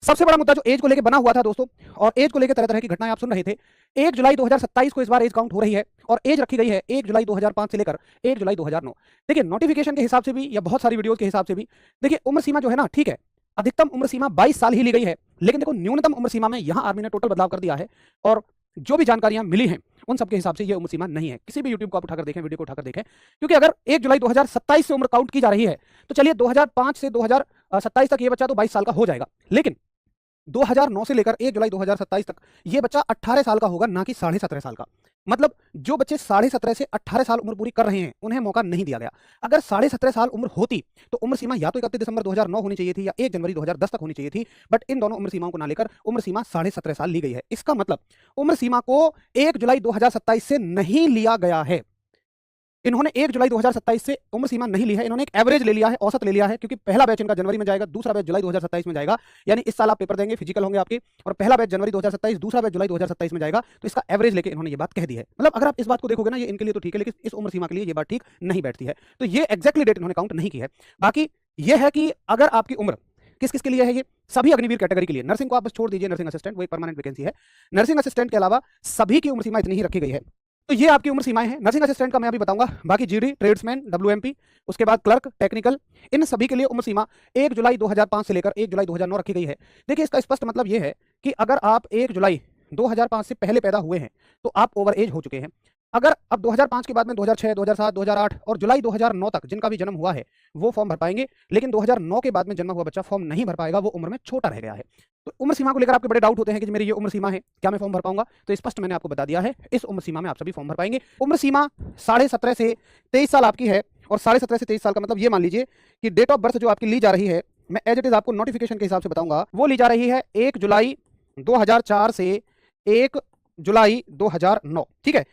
सबसे बड़ा मुद्दा जो एज को लेकर बना हुआ था दोस्तों, और एज को लेकर तरह तरह की घटनाएं आप सुन रहे थे। 1 जुलाई 2027 को इस बार एज काउंट हो रही है और एज रखी गई है 1 जुलाई 2005 से लेकर 1 जुलाई 2009। देखिए नोटिफिकेशन के हिसाब से भी या बहुत सारी वीडियोस के हिसाब से भी देखिए उम्र सीमा जो है ना, ठीक है, अधिकतम उम्र सीमा 22 साल ही ली गई है, लेकिन देखो न्यूनतम उम्र सीमा में यहाँ आर्मी ने टोटल बदलाव कर दिया है। और जो भी जानकारियां मिली हैं उन सबके हिसाब से ये उम्र सीमा नहीं है। किसी भी यूट्यूब को आप उठाकर देखें, वीडियो को उठाकर देखें, क्योंकि अगर 1 जुलाई 2027 से उम्र काउंट की जा रही है तो चलिए 2005 से 2027 तक ये बच्चा तो 22 साल का हो जाएगा, लेकिन 2009 से लेकर 1 जुलाई 2027 तक ये बच्चा 18 साल का होगा, ना कि 17.5 साल का। मतलब जो बच्चे 17.5 से 18 साल उम्र पूरी कर रहे हैं उन्हें मौका नहीं दिया गया। अगर 17.5 साल उम्र होती तो उम्र सीमा या तो 31 दिसंबर 2009 होनी चाहिए थी या 1 जनवरी 2010 तक होनी चाहिए थी, बट इन दोनों उम्र सीमाओं को ना लेकर उम्र सीमा 17.5 साल ली गई है। इसका मतलब उम्र सीमा को 1 जुलाई 2027 से नहीं लिया गया है। इन्होंने 1 जुलाई 2027 से उम्र सीमा नहीं ली है, इन्होंने एक एवरेज ले लिया है, औसत ले लिया है, क्योंकि पहला बैच इनका जनवरी में जाएगा, दूसरा बैच जुलाई 2027 में जाएगा। यानी इस साल आप पेपर देंगे, फिजिकल होंगे आपके, और पहला बैच जनवरी 2027, दूसरा बैच जुलाई 2027 में जाएगा, तो इसका एवरेज लेके इन्होंने ये बात कह दी है। मतलब अगर आप इस बात को देखोगे ना, ये इनके लिए तो ठीक है, लेकिन इस उम्र सीमा के लिए ये बात ठीक नहीं बैठती है। तो ये एक्जैक्टली डेट इन्होंने काउंट नहीं की है। बाकी ये है कि अगर आपकी उम्र किस किस के लिए है, ये सभी अग्निवीर कैटेगरी के लिए, नर्सिंग को आप बस छोड़ दीजिए, नर्सिंग असिस्टेंट वो एक परमानेंट वैकेंसी है, नर्सिंग असिस्टेंट के अलावा सभी की उम्र सीमा इतनी ही रखी गई है। तो ये आपकी उम्र सीमाएं हैं। नर्सिंग असिस्टेंट का मैं अभी बताऊंगा, बाकी जीडी, ट्रेड्समैन, डब्ल्यूएमपी, उसके बाद क्लर्क, टेक्निकल, इन सभी के लिए उम्र सीमा 1 जुलाई 2005 से लेकर 1 जुलाई 2009 रखी गई है। देखिए इसका स्पष्ट मतलब ये है कि अगर आप 1 जुलाई 2005 से पहले पैदा हुए हैं तो आप ओवर एज हो चुके हैं। अगर अब 2005 के बाद में 2006, 2007, 2008 और जुलाई 2009 तक जिनका भी जन्म हुआ है वो फॉर्म भर पाएंगे, लेकिन 2009 के बाद में जन्मा हुआ बच्चा फॉर्म नहीं भर पाएगा, वो उम्र में छोटा रह गया है। तो उम्र सीमा को लेकर आपके बड़े डाउट होते हैं कि मेरी ये उम्र सीमा है, क्या मैं फॉर्म भर पाऊंगा? तो स्पष्ट मैंने आपको बता दिया है, इस उम्र सीमा में आप सभी फॉर्म भर पाएंगे। उम्र सीमा 17.5 से 23 साल आपकी है, और 17.5 से 23 साल का मतलब ये मान लीजिए कि डेट ऑफ बर्थ जो आपकी ली जा रही है, मैं एज इट इज आपको नोटिफिकेशन के हिसाब से बताऊंगा, वो ली जा रही है 1 जुलाई 2004 से 1 जुलाई 2009, ठीक है।